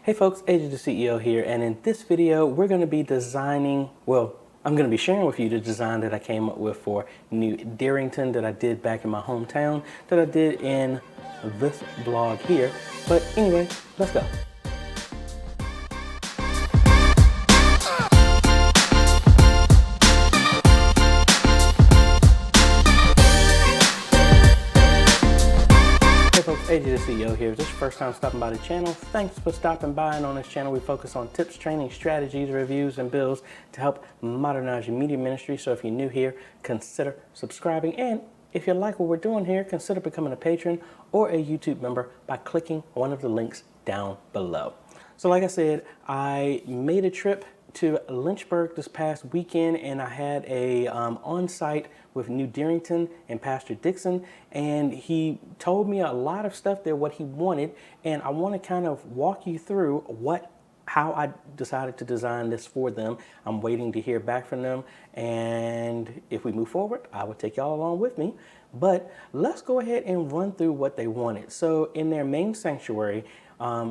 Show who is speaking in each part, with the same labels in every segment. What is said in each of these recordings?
Speaker 1: Hey folks, AJ the CEO here, and in this video we're going to be designing, I'm going to be sharing with you the design that I came up with for new Dearington that I did back in my hometown that I did in this blog here. But anyway, let's go. AJ the CEO here. If this is your first time stopping by the channel, thanks for stopping by. And on this channel we focus on tips, training, strategies, reviews, and builds to help modernize your media ministry. So if you're new here, consider subscribing. And if you like what we're doing here, consider becoming a patron or a YouTube member by clicking one of the links down below. So like I said, I made a trip to Lynchburg this past weekend, and I had a on-site with New Dearington and Pastor Dixon, and he told me a lot of stuff there, what he wanted, and I want to kind of walk you through how I decided to design this for them. I'm waiting to hear back from them, and if we move forward, I will take y'all along with me. But let's go ahead and run through what they wanted. So in their main sanctuary,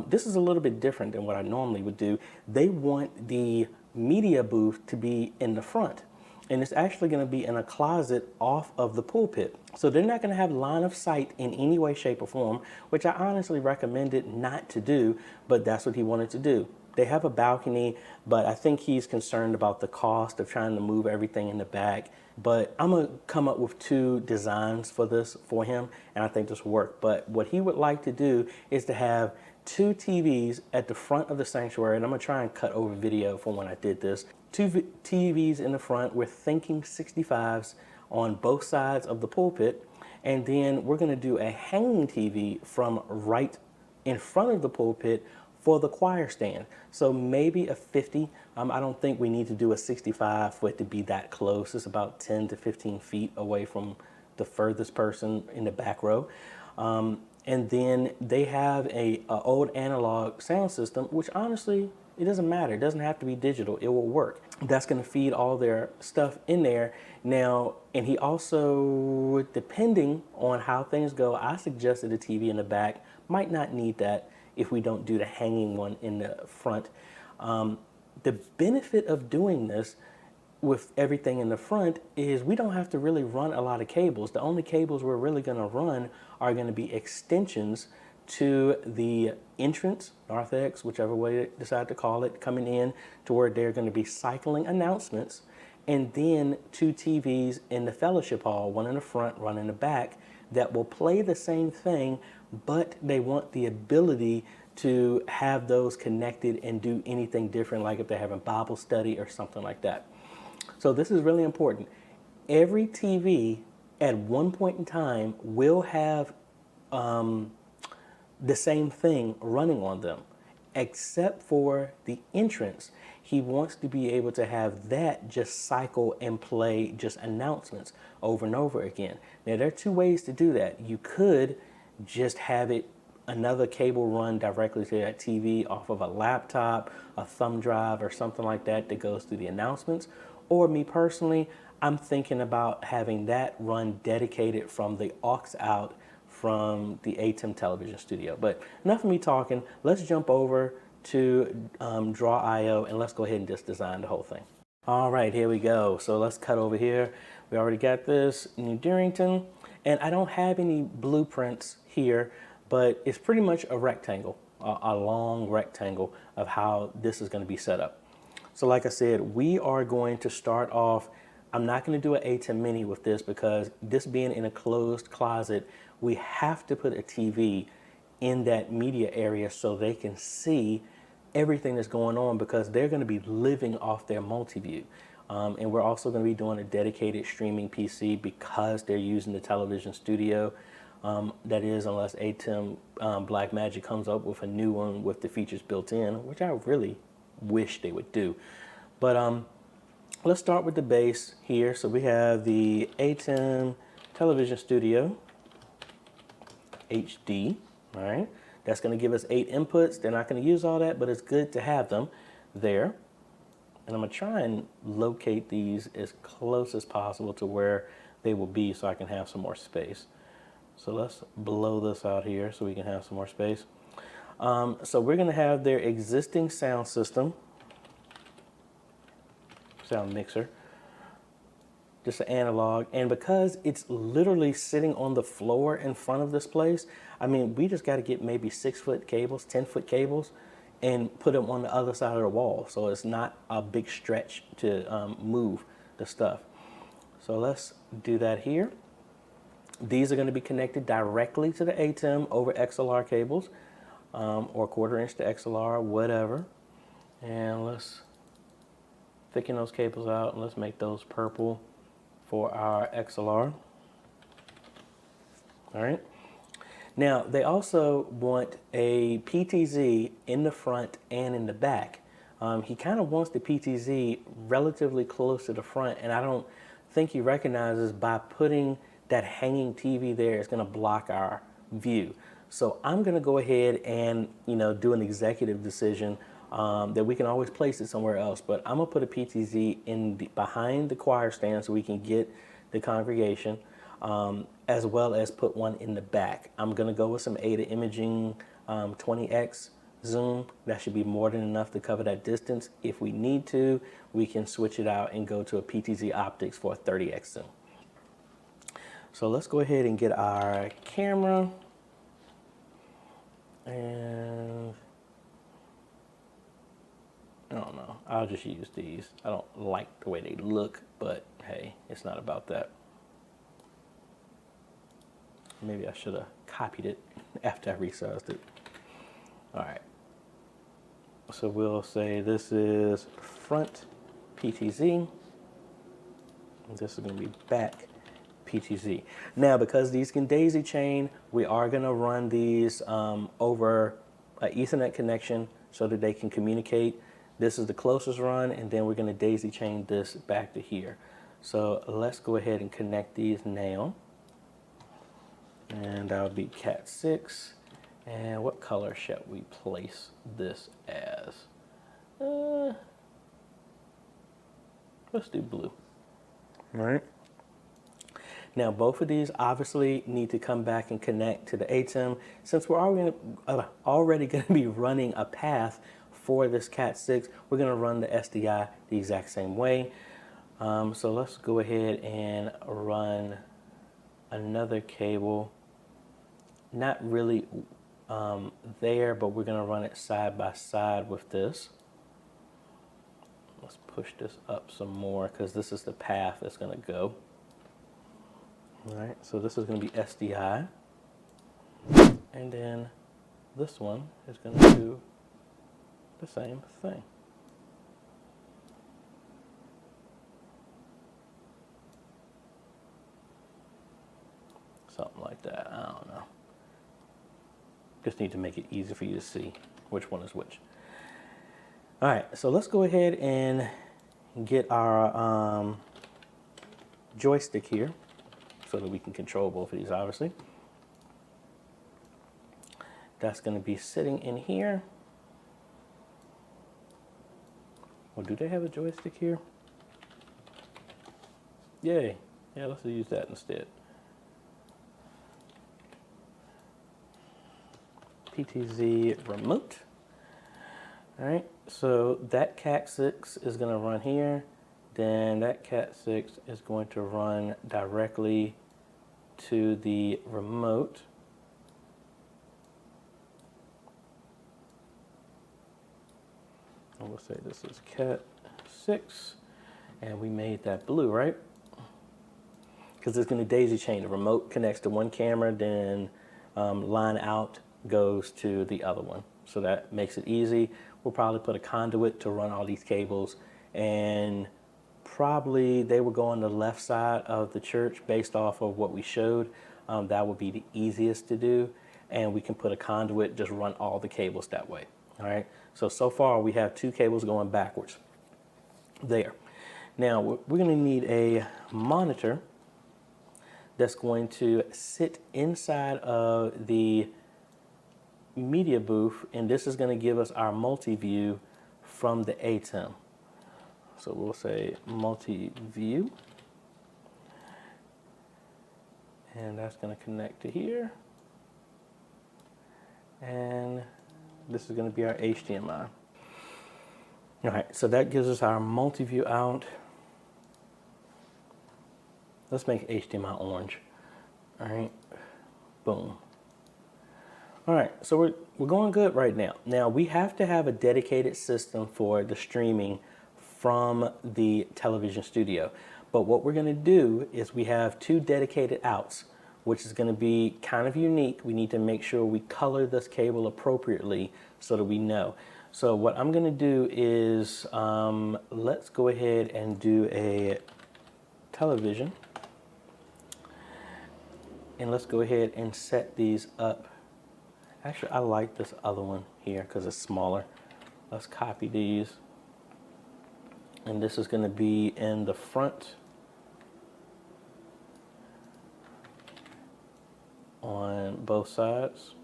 Speaker 1: this is a little bit different than what I normally would do. They want the media booth to be in the front, and it's actually going to be in a closet off of the pulpit. So they're not going to have line of sight in any way, shape, or form, which I honestly recommended not to do, but that's what he wanted to do. They have a balcony, but I think he's concerned about the cost of trying to move everything in the back. But I'm going to come up with two designs for this for him, and I think this will work. But what he would like to do is to have two TVs at the front of the sanctuary, and I'm going to try and cut over video for when I did this. Two TVs in the front. We're thinking 65s on both sides of the pulpit, and then we're going to do a hanging TV from right in front of the pulpit for the choir stand. So maybe a 50. I don't think we need to do a 65 for it to be that close. It's about 10 to 15 feet away from the furthest person in the back row. And then they have a old analog sound system, which honestly, it doesn't matter. It doesn't have to be digital. It will work. That's going to feed all their stuff in there. Now, and he also, depending on how things go, I suggested a TV in the back. Might not need that if we don't do the hanging one in the front. The benefit of doing this with everything in the front is we don't have to really run a lot of cables. The only cables we're really going to run are going to be extensions to the entrance, narthex, whichever way they decide to call it, coming in to where they're going to be cycling announcements, and then two TVs in the fellowship hall, one in the front, one in the back, that will play the same thing, but they want the ability to have those connected and do anything different, like if they're having Bible study or something like that. So this is really important. Every TV at one point in time will have the same thing running on them, except for the entrance. He wants to be able to have that just cycle and play just announcements over and over again. Now, there are two ways to do that. You could just have it another cable run directly to that TV off of a laptop, a thumb drive, or something like that that goes through the announcements. Or me personally, I'm thinking about having that run dedicated from the AUX Out from the ATEM television studio. But enough of me talking. Let's jump over to Draw IO, and let's go ahead and just design the whole thing. All right, here we go. So let's cut over here. We already got this New Dearington, and I don't have any blueprints here, but it's pretty much a rectangle, a long rectangle of how this is going to be set up. So like I said, we are going to start off. I'm not going to do an ATEM mini with this because this being in a closed closet, we have to put a TV in that media area so they can see everything that's going on, because they're going to be living off their multi-view. And we're also going to be doing a dedicated streaming PC because they're using the television studio. That is, unless ATEM Blackmagic comes up with a new one with the features built in, which I really wish they would do. But let's start with the base here. So we have the ATEM television studio HD. All right, that's going to give us 8 inputs. They're not going to use all that, but it's good to have them there. And I'm going to try and locate these as close as possible to where they will be so I can have some more space. So let's blow this out here so we can have some more space. So we're going to have their existing sound system, sound mixer, just an analog. And because it's literally sitting on the floor in front of this place, I mean, we just got to get maybe 6-foot cables, 10-foot cables, and put them on the other side of the wall. So it's not a big stretch to move the stuff. So let's do that here. These are going to be connected directly to the ATEM over XLR cables, or 1/4 inch to XLR, whatever. And let's thicken those cables out and let's make those purple for our XLR. All right. Now, they also want a PTZ in the front and in the back. He kind of wants the PTZ relatively close to the front, and I don't think he recognizes by putting that hanging TV there, it's going to block our view. So I'm going to go ahead and, do an executive decision that we can always place it somewhere else, but I'm going to put a PTZ behind the choir stand so we can get the congregation, as well as put one in the back. I'm going to go with some ADA imaging 20x zoom. That should be more than enough to cover that distance. If we need to, we can switch it out and go to a PTZ optics for a 30x zoom. So let's go ahead and get our camera, and I don't know, I'll just use these. I don't like the way they look, but hey, it's not about that. Maybe I should have copied it after I resized it. All right. So we'll say this is front PTZ. This is going to be back PTZ. Now, because these can daisy chain, we are going to run these over an Ethernet connection so that they can communicate. This is the closest run, and then we're going to daisy chain this back to here. So let's go ahead and connect these now. And that'll be Cat 6. And what color shall we place this as? Let's do blue. All right. Now, both of these obviously need to come back and connect to the ATEM. Since we're already going to be running a path for this Cat 6, we're going to run the SDI the exact same way. So let's go ahead and run another cable. Not really there, but we're going to run it side by side with this. Let's push this up some more because this is the path that's going to go. All right, so this is going to be SDI. And then this one is going to do the same thing. Something like that, I don't know. Just need to make it easy for you to see which one is which. All right, so let's go ahead and get our joystick here so that we can control both of these, obviously. That's going to be sitting in here. Well, do they have a joystick here? Yay. Yeah, let's use that instead. PTZ remote. All right, so that Cat 6 is going to run here. Then that Cat 6 is going to run directly to the remote. And we'll say this is Cat 6, and we made that blue, right? Because it's going to daisy chain. The remote connects to one camera, then line out goes to the other one. So that makes it easy. We'll probably put a conduit to run all these cables, and probably they will go on the left side of the church based off of what we showed. That would be the easiest to do, and we can put a conduit, just run all the cables that way. All right, so far we have 2 cables going backwards there. Now we're going to need a monitor that's going to sit inside of the media booth, and this is going to give us our multi-view from the ATEM. So we'll say multi-view, and that's going to connect to here, and This is going to be our HDMI. All right, so that gives us our multi-view out. Let's make HDMI orange. All right, boom. All right, so we're going good right now. Now we have to have a dedicated system for the streaming from the television studio. But what we're going to do is we have 2 dedicated outs, which is going to be kind of unique. We need to make sure we color this cable appropriately so that we know. So what I'm going to do is let's go ahead and do a television. And let's go ahead and set these up. Actually, I like this other one here because it's smaller. Let's copy these. And this is going to be in the front on both sides.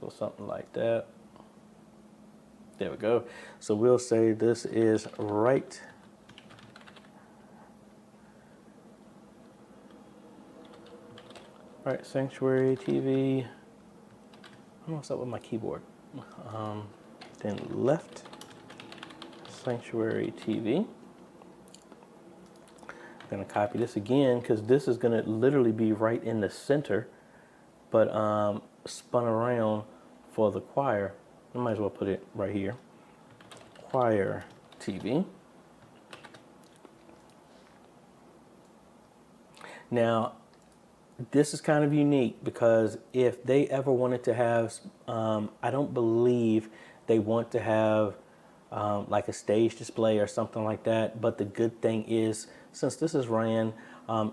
Speaker 1: So something like that. There we go. So we'll say this is right. All right, Sanctuary TV. I don't know what's up with my keyboard. Then left, Sanctuary TV. I'm gonna copy this again because this is gonna literally be right in the center, but spun around for the choir. I might as well put it right here. Choir TV. Now, this is kind of unique because if they ever wanted to have, I don't believe they want to have like a stage display or something like that. But the good thing is, since this is ran,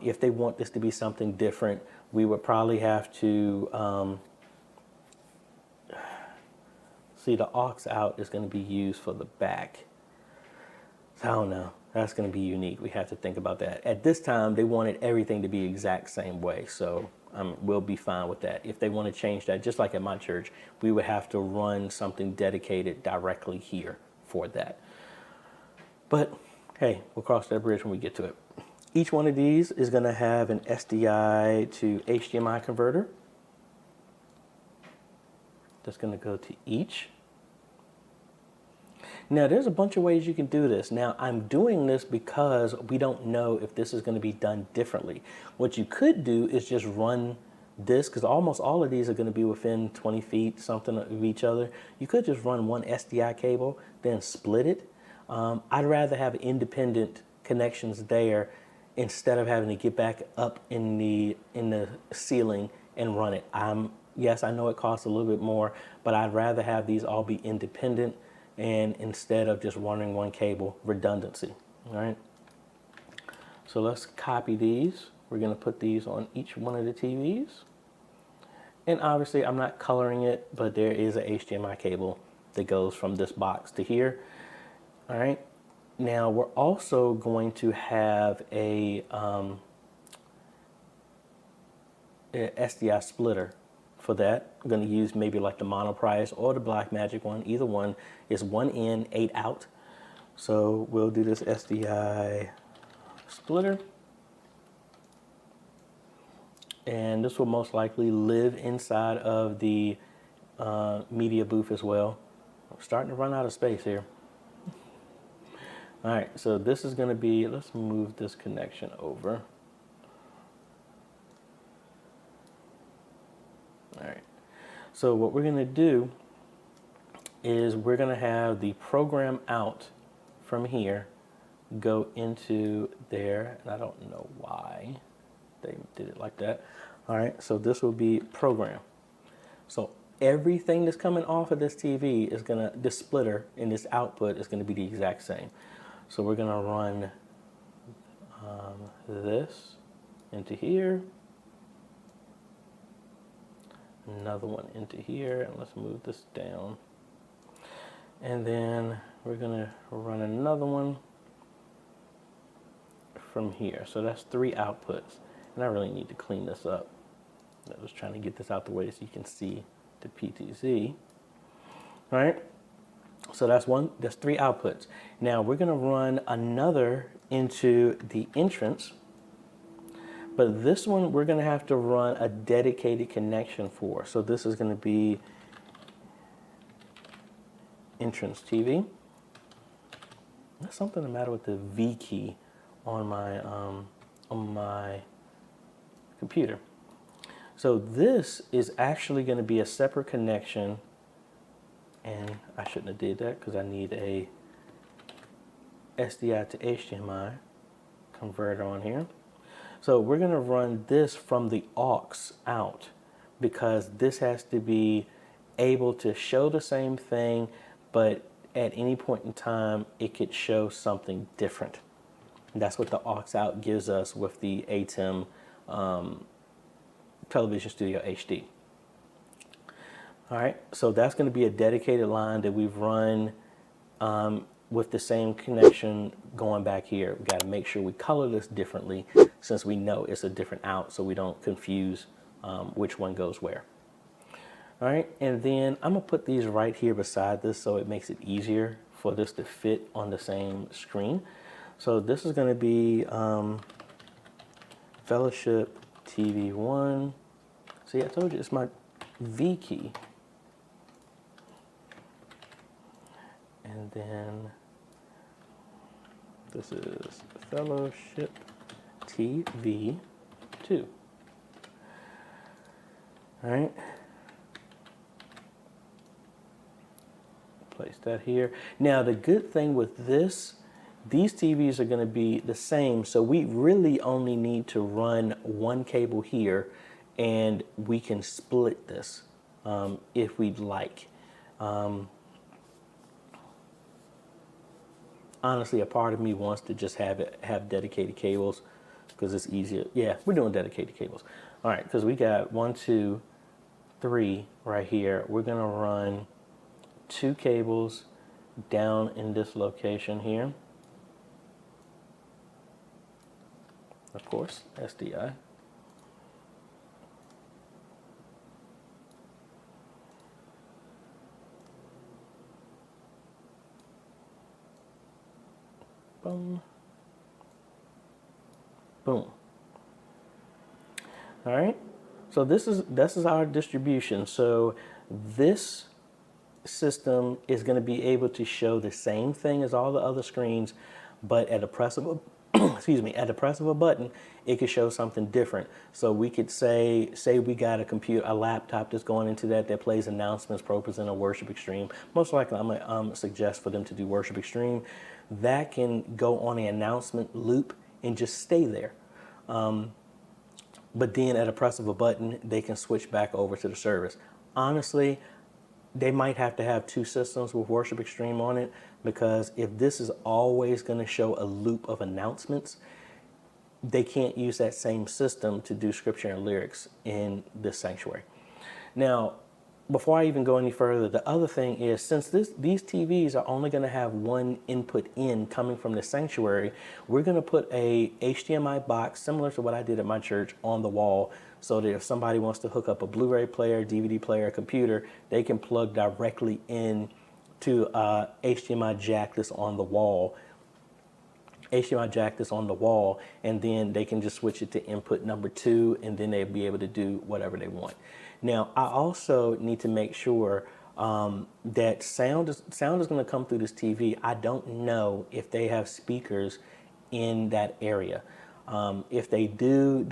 Speaker 1: if they want this to be something different, we would probably have to, see, the AUX out is going to be used for the back. So I don't know. That's going to be unique. We have to think about that. At this time, they wanted everything to be exact same way. So we'll be fine with that. If they want to change that, just like at my church, we would have to run something dedicated directly here for that. But hey, we'll cross that bridge when we get to it. Each one of these is going to have an SDI to HDMI converter. That's going to go to each. Now, there's a bunch of ways you can do this. Now, I'm doing this because we don't know if this is going to be done differently. What you could do is just run this, because almost all of these are going to be within 20 feet, something of each other. You could just run one SDI cable, then split it. I'd rather have independent connections there instead of having to get back up in the ceiling and run it. Yes, I know it costs a little bit more, but I'd rather have these all be independent, and instead of just running one cable, redundancy. All right. So let's copy these. We're going to put these on each one of the TVs. And obviously I'm not coloring it, but there is a HDMI cable that goes from this box to here. All right. Now we're also going to have a SDI splitter for that. I'm going to use maybe like the Monoprice or the Blackmagic one. Either one is 1 in, 8 out. So we'll do this SDI splitter. And this will most likely live inside of the media booth as well. I'm starting to run out of space here. All right, so this is going to be, let's move this connection over. All right, so what we're going to do is we're going to have the program out from here go into there, and I don't know why they did it like that. All right, so this will be program. So everything that's coming off of this TV is going to, this splitter and this output is going to be the exact same. So we're going to run this into here. Another one into here, and let's move this down. And then we're gonna run another one from here. So that's 3 outputs. And I really need to clean this up. I was trying to get this out the way so you can see the PTZ. All right, so that's 3 outputs. Now we're gonna run another into the entrance, But this one we're going to have to run a dedicated connection for. So this is going to be entrance TV. There's something the matter with the V key on my computer. So this is actually going to be a separate connection, and I shouldn't have did that because I need a SDI to HDMI converter on here. So we're going to run this from the AUX out because this has to be able to show the same thing, but at any point in time, it could show something different. And that's what the AUX out gives us with the ATEM Television Studio HD. All right, so that's going to be a dedicated line that we've run with the same connection going back here. We got to make sure we color this differently since we know it's a different out, so we don't confuse which one goes where. All right, and then I'm gonna put these right here beside this so it makes it easier for this to fit on the same screen. So this is gonna be Fellowship TV1. See, I told you it's my V key. And then this is Fellowship TV2. All right. Place that here. Now, the good thing with this, these TVs are going to be the same, so we really only need to run one cable here, and we can split this if we'd like. Honestly, a part of me wants to just have dedicated cables because it's easier. Yeah, we're doing dedicated cables. All right, because we got 1, 2, 3 right here. We're going to run 2 cables down in this location here. Of course, SDI. Boom. Boom. All right. So this is our distribution. So this system is going to be able to show the same thing as all the other screens, but at a press of a excuse me, at the press of a button, it could show something different. So we could say we got a laptop that's going into that plays announcements, ProPresenter, or Worship Extreme. Most likely, I'm gonna suggest for them to do Worship Extreme. That can go on an announcement loop and just stay there. But then at a press of a button, they can switch back over to the service. Honestly, they might have to have 2 systems with Worship Extreme on it, because if this is always going to show a loop of announcements, they can't use that same system to do scripture and lyrics in this sanctuary. Now, before I even go any further, the other thing is, since these TVs are only going to have one input in coming from the sanctuary, we're going to put a HDMI box similar to what I did at my church on the wall, so that if somebody wants to hook up a Blu-ray player, DVD player, computer, they can plug directly in to HDMI jack that's on the wall. And then they can just switch it to input number 2, and then they'll be able to do whatever they want. Now, I also need to make sure that sound is going to come through this TV. I don't know if they have speakers in that area. If they do,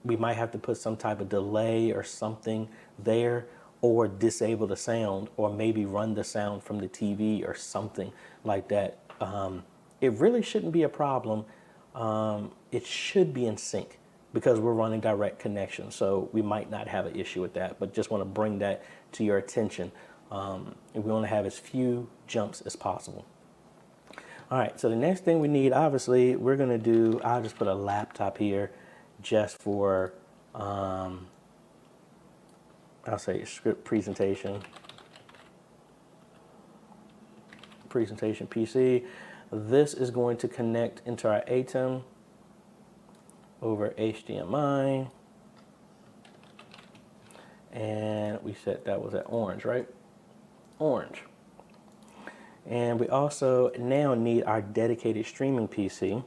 Speaker 1: we might have to put some type of delay or something there, or disable the sound, or maybe run the sound from the TV or something like that. It really shouldn't be a problem. It should be in sync because we're running direct connection. So we might not have an issue with that, but just want to bring that to your attention. And we want to have as few jumps as possible. All right, so the next thing we need, obviously, we're going to do, I'll just put a laptop here just for, I'll say script presentation PC. This is going to connect into our ATEM over HDMI. And we said that was at orange, right? Orange. And we also now need our dedicated streaming PC.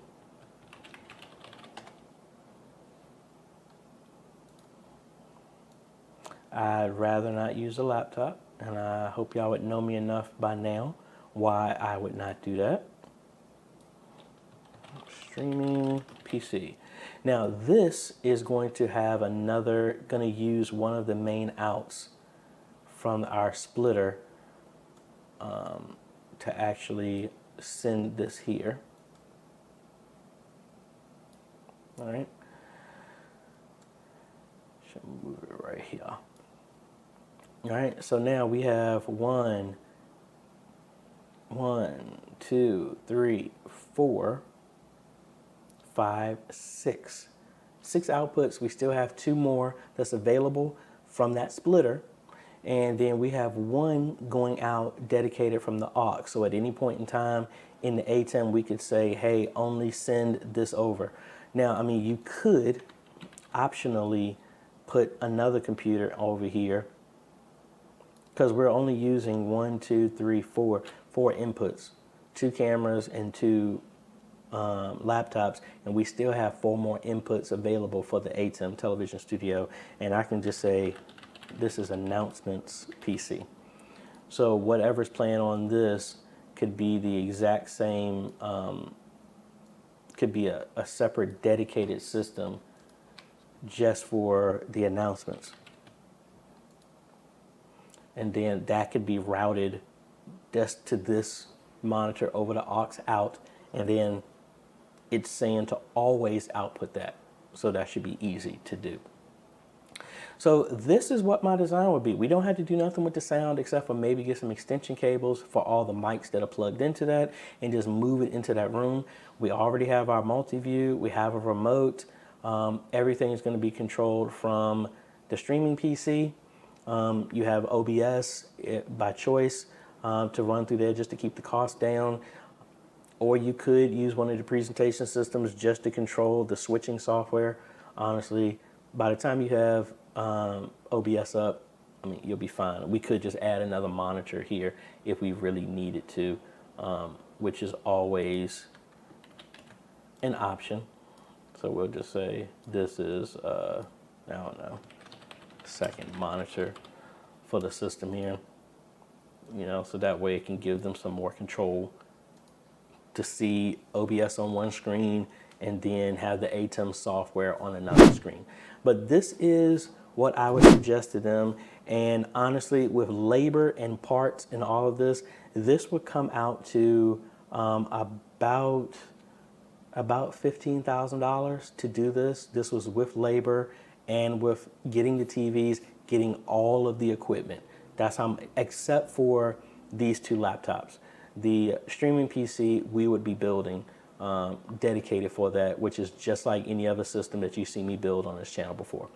Speaker 1: I'd rather not use a laptop, and I hope y'all would know me enough by now why I would not do that. Streaming PC. Now this is going to have going to use one of the main outs from our splitter to actually send this here. All right. Should move it right here. All right. So now we have 1, 2, 3, 4, 5, 6. 6 outputs. We still have 2 more that's available from that splitter. And then we have 1 going out dedicated from the AUX. So at any point in time in the ATEM, we could say, hey, only send this over. Now, I mean, you could optionally put another computer over here because we're only using 1, 2, 3, 4 inputs, 2 cameras and 2 laptops, and we still have 4 more inputs available for the ATEM television studio. And I can just say, this is announcements PC. So whatever's playing on this could be the exact same, could be a separate dedicated system just for the announcements. And then that could be routed just to this monitor over the AUX out, and then it's saying to always output that. So that should be easy to do. So this is what my design would be. We don't have to do nothing with the sound except for maybe get some extension cables for all the mics that are plugged into that and just move it into that room. We already have our multi-view. We have a remote. Everything is going to be controlled from the streaming PC. You have OBS by choice to run through there just to keep the cost down. Or you could use one of the presentation systems just to control the switching software. Honestly, by the time you have OBS up, I mean, you'll be fine. We could just add another monitor here if we really needed to, which is always an option. So we'll just say this is, I don't know, second monitor for the system here, you know, so that way it can give them some more control to see OBS on one screen and then have the ATEM software on another screen. But this is what I would suggest to them. And honestly, with labor and parts and all of this, this would come out to about $15,000 to do this. This was with labor and with getting the TVs, getting all of the equipment. That's how, except for these 2 laptops. The streaming PC we would be building dedicated for that, which is just like any other system that you see me build on this channel before.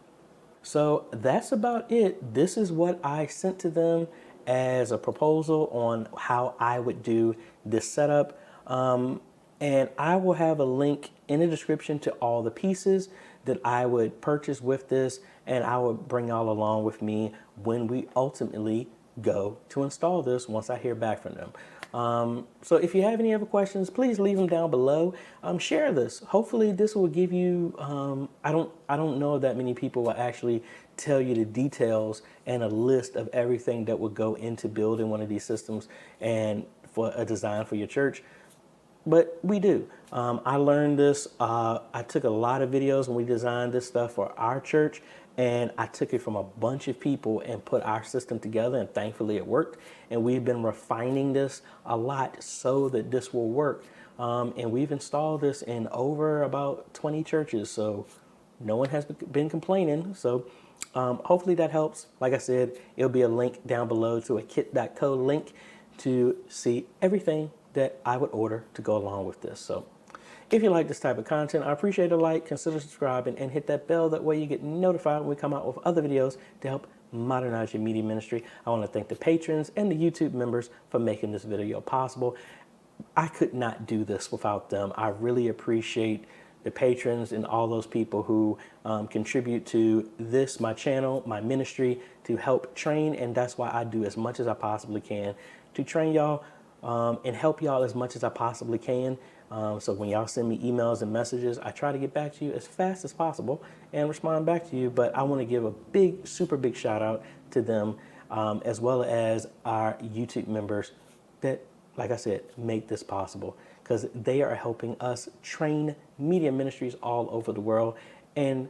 Speaker 1: So that's about it. This is what I sent to them as a proposal on how I would do this setup. And I will have a link in the description to all the pieces that I would purchase with this, and I would bring y'all along with me when we ultimately go to install this once I hear back from them. So if you have any other questions, please leave them down below. Share this. Hopefully this will give you, I don't know that many people will actually tell you the details and a list of everything that would go into building one of these systems and for a design for your church. But we do. I learned this. I took a lot of videos when we designed this stuff for our church, and I took it from a bunch of people and put our system together, and thankfully it worked. And we've been refining this a lot so that this will work. And we've installed this in over about 20 churches, so no one has been complaining. So hopefully that helps. Like I said, it'll be a link down below to a kit.co link to see everything that I would order to go along with this. So if you like this type of content, I appreciate a like, consider subscribing, and hit that bell. That way you get notified when we come out with other videos to help modernize your media ministry. I want to thank the patrons and the YouTube members for making this video possible. I could not do this without them. I really appreciate the patrons and all those people who contribute to this, my channel, my ministry, to help train. And that's why I do as much as I possibly can to train y'all and help y'all as much as I possibly can. So when y'all send me emails and messages, I try to get back to you as fast as possible and respond back to you. But I want to give a big, super big shout out to them, as well as our YouTube members that, like I said, make this possible, because they are helping us train media ministries all over the world. And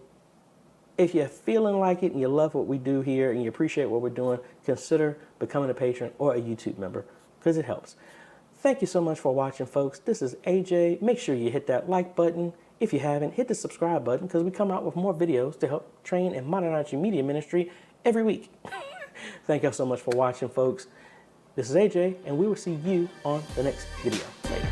Speaker 1: if you're feeling like it and you love what we do here and you appreciate what we're doing, consider becoming a patron or a YouTube member, because it helps. Thank you so much for watching, folks. This is AJ. Make sure you hit that like button. If you haven't, hit the subscribe button, because we come out with more videos to help train and modernize your media ministry every week. Thank you so much for watching, folks. This is AJ, and we will see you on the next video. Later.